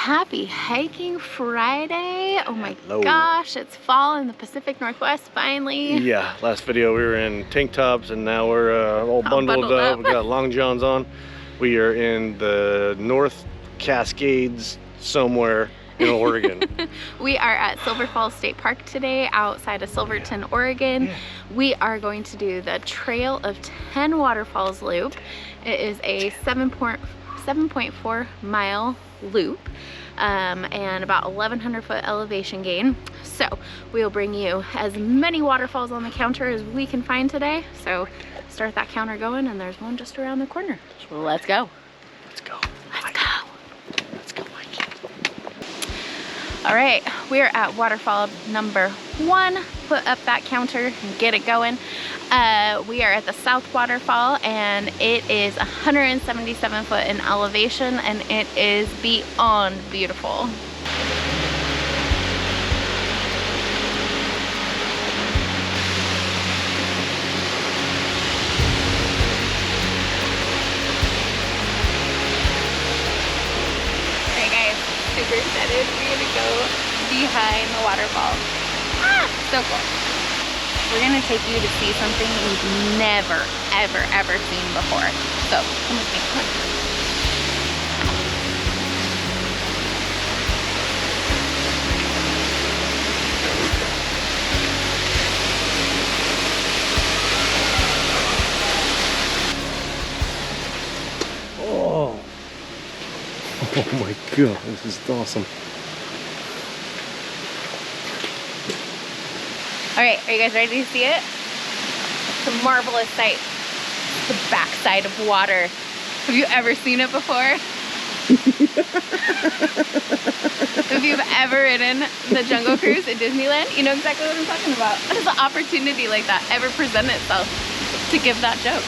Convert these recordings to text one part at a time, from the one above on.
Happy Hiking Friday. Oh my gosh, it's fall in the Pacific Northwest finally. Yeah, last video we were in tank tops and now we're all bundled up. We got long johns on. We are in the North Cascades somewhere in Oregon. We are at Silver Falls State Park today outside of Silverton, Oregon. We are going to do the Trail of 10 Waterfalls loop. It is a 7.4 mile loop and about 1,100 foot elevation gain. So we'll bring you as many waterfalls on the counter as we can find today. So start that counter going, and there's one just around the corner. Let's go. Let's go. Let's go. Let's go hiking. All right, we're at waterfall number 1. Put up that counter and get it going. We are at the South Waterfall, and it is 177 foot in elevation, and it is beyond beautiful. Alright guys, super excited. We're gonna go behind the waterfall. So cool. We're gonna take you to see something you've never, ever seen before. So come with me, come on. Oh my god, this is awesome. Alright, are you guys ready to see it? It's a marvelous sight. The backside of water. Have you ever seen it before? If you've ever ridden the Jungle Cruise at Disneyland, you know exactly what I'm talking about. Does an opportunity like that ever present itself to give that joke?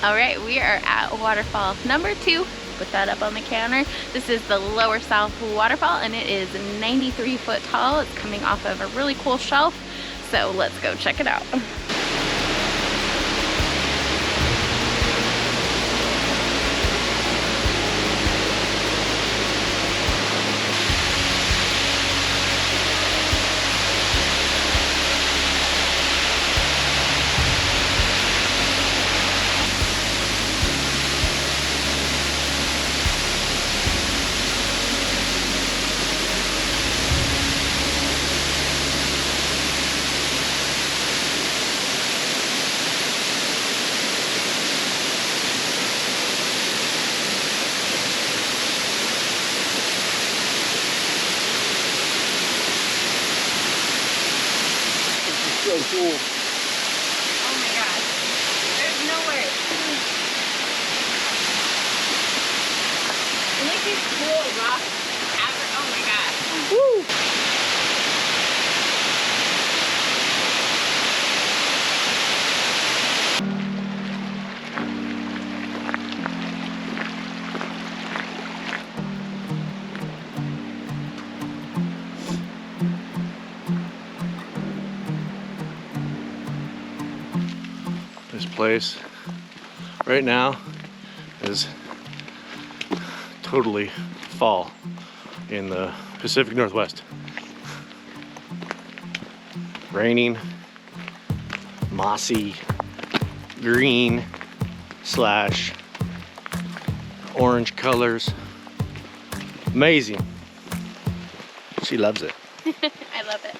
All right, we are at waterfall number 2. Put that up on the counter. This is the Lower South Waterfall, and it is 93 foot tall. It's coming off of a really cool shelf. So let's go check it out. So cool. Oh my gosh, there's no words. And like these cool rocks, oh my gosh. Woo! This place right now is totally fall in the Pacific Northwest. Raining, mossy, green / orange colors. Amazing. She loves it. I love it.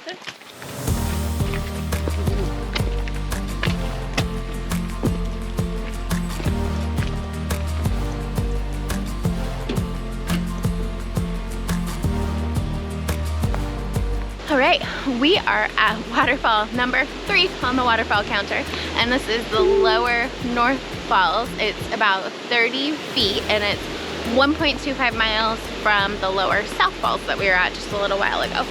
right, we are at waterfall number 3 on the waterfall counter, and this is the lower North Falls. It's about 30 feet and it's 1.25 miles from the lower South Falls that we were at just a little while ago.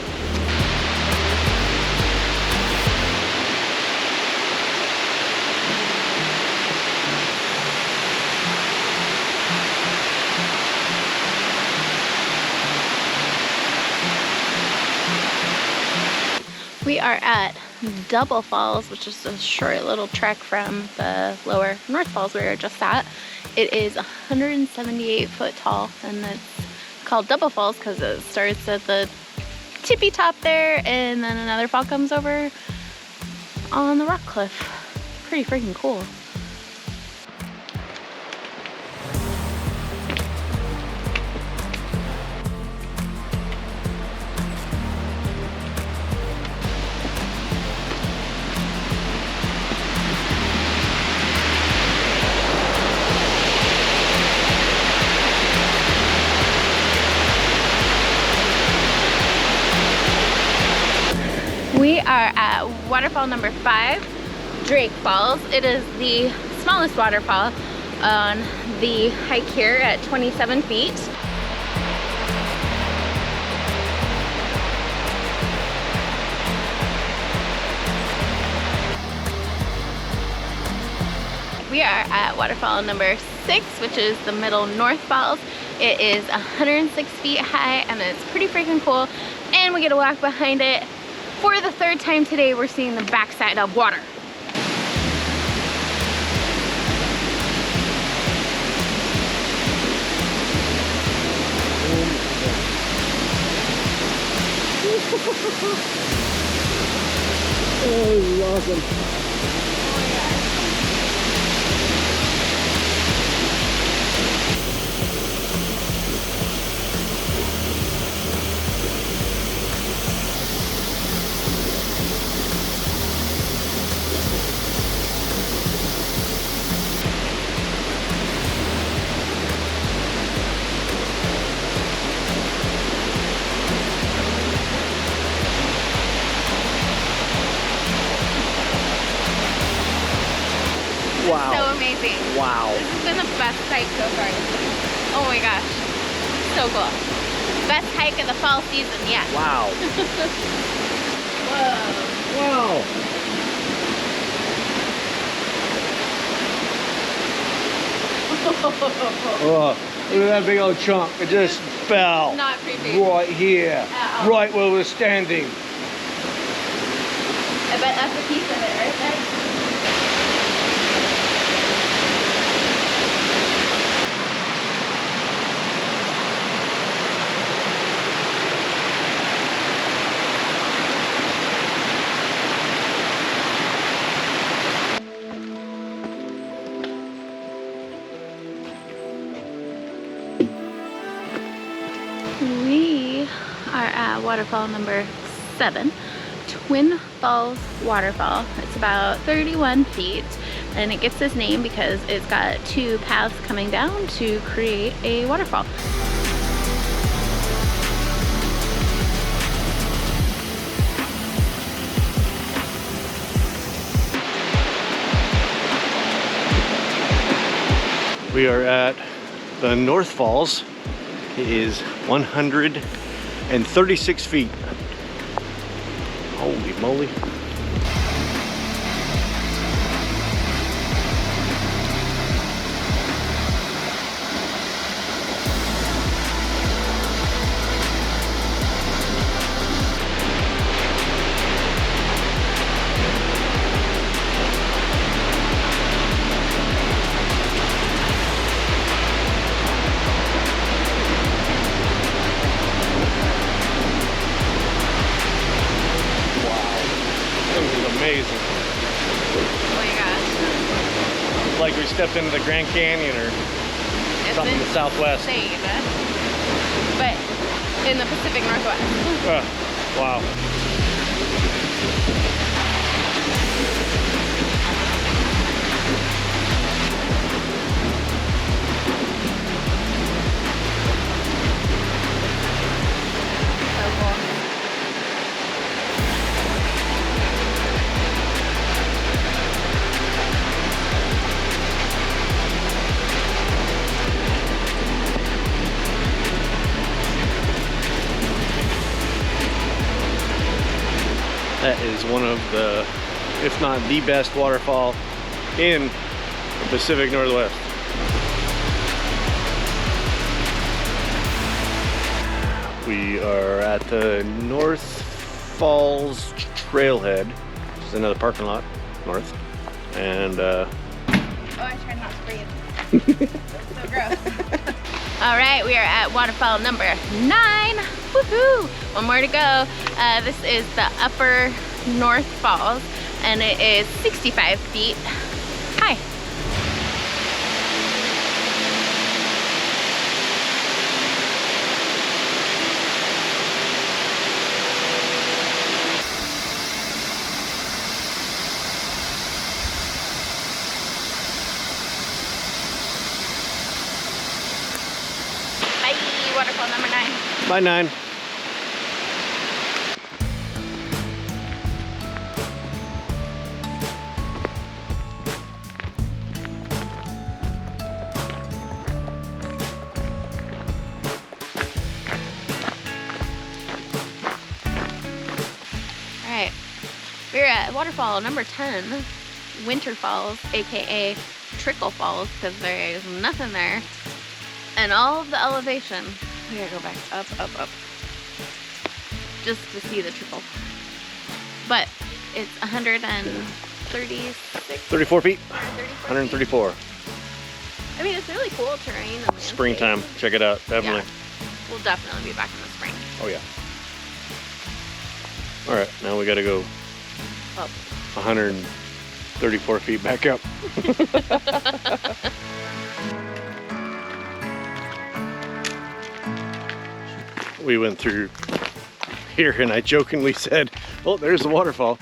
We are at Double Falls, which is a short little trek from the lower North Falls we were just at. It is 178 foot tall, and it's called Double Falls because it starts at the tippy top there, and then another fall comes over on the rock cliff. Pretty freaking cool. We are at waterfall number 5, Drake Falls. It is the smallest waterfall on the hike here at 27 feet. We are at waterfall number 6, which is the middle North Falls. It is 106 feet high and it's pretty freaking cool. And we get to walk behind it. For the 3rd time today, we're seeing the backside of water. Oh, this is awesome. Wow. So amazing. Wow. This has been the best hike so far. Oh my gosh. So cool. Best hike of the fall season yet. Wow. Whoa. Wow. Oh, look at that big old chunk. It just fell. Not creepy. Right here. Right where we're standing. I bet that's a piece of it right there. We are at waterfall number 7, Twin Falls Waterfall. It's about 31 feet and it gets its name because it's got 2 paths coming down to create a waterfall. We are at the North Falls. It is 136 feet. Holy moly. Amazing. Oh my gosh. It's like we stepped into the Grand Canyon or something in the Southwest. Insane. But in the Pacific Northwest. Wow. That is one of the, if not the best waterfall in the Pacific Northwest. We are at the North Falls Trailhead, which is another parking lot north. And oh, I tried not to breathe. So gross. All right, we are at waterfall number 9. Woohoo! One more to go. This is the Upper North Falls, and it is 65 feet high. Waterfall number 9. by 9. Alright, we're at waterfall number 10, Winter Falls, aka Trickle Falls, because there is nothing there. And all of the elevation, we gotta go back up, up, up, just to see the trickle. But it's 34 feet? 134. I mean, it's really cool terrain. And landscape. Springtime, check it out, definitely. Yeah. We'll definitely be back in the spring. Oh yeah. All right, now we gotta go Up. 134 feet back up. We went through here and I jokingly said, oh, there's the waterfall.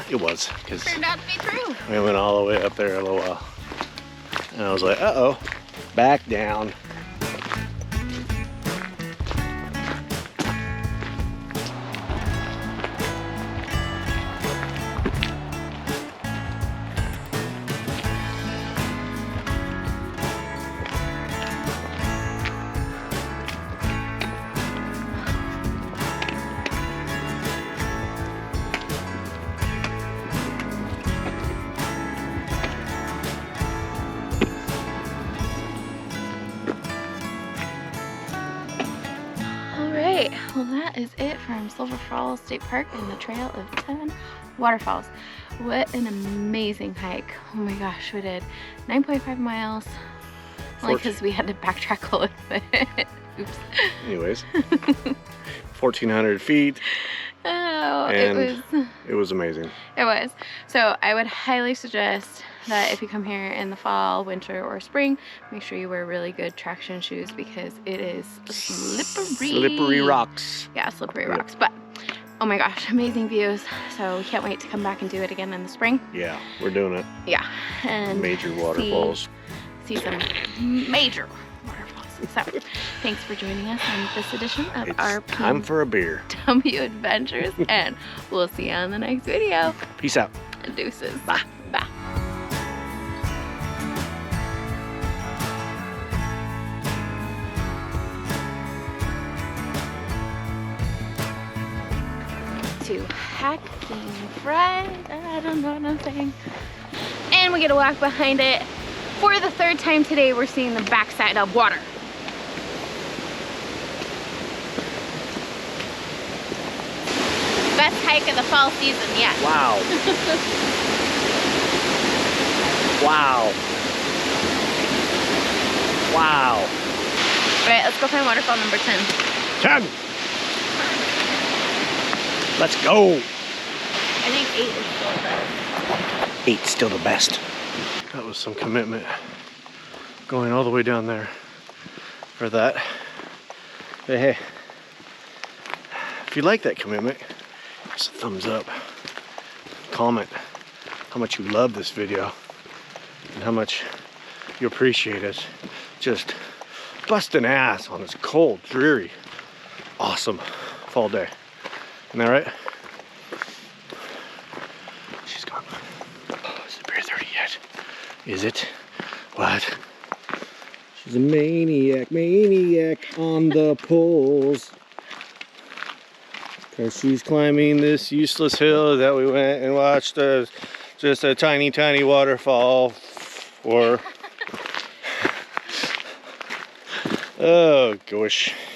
It was, because Turned out to be true. we went all the way up there a little while. And I was like, uh-oh, back down. Well, that is it from Silver Falls State Park and the Trail of 10 Waterfalls. What an amazing hike. Oh my gosh, we did 9.5 miles. Only because we had to backtrack a little bit. Oops. Anyways, 1,400 feet. Oh, and it was amazing. It was. So I would highly suggest that if you come here in the fall, winter, or spring, make sure you wear really good traction shoes because it is slippery. Slippery rocks. Yeah, slippery rocks. But oh my gosh, amazing views. So we can't wait to come back and do it again in the spring. Yeah, we're doing it. Yeah. And major waterfalls. See some major waterfalls. So thanks for joining us on this edition of our time for a beer. PNW Adventures, and we'll see you on the next video. Peace out. Deuces. Bye. Bye. To Hacking Fried, I don't know what I'm saying. And we get to walk behind it. For the 3rd time today, we're seeing the backside of water. Best hike of the fall season yet. Wow. Wow. Wow. All right, let's go find waterfall number 10. 10. Let's go. I think 8 is still the best. 8's still the best. That was some commitment. Going all the way down there for that. But hey, if you like that commitment, give us a thumbs up. Comment how much you love this video and how much you appreciate us just busting ass on this cold, dreary, awesome fall day. Isn't that right? She's gone. Oh, is it beer 30 yet? Is it? What? She's a maniac on the poles. And she's climbing this useless hill that we went and watched just a tiny, tiny waterfall for. Oh, gosh.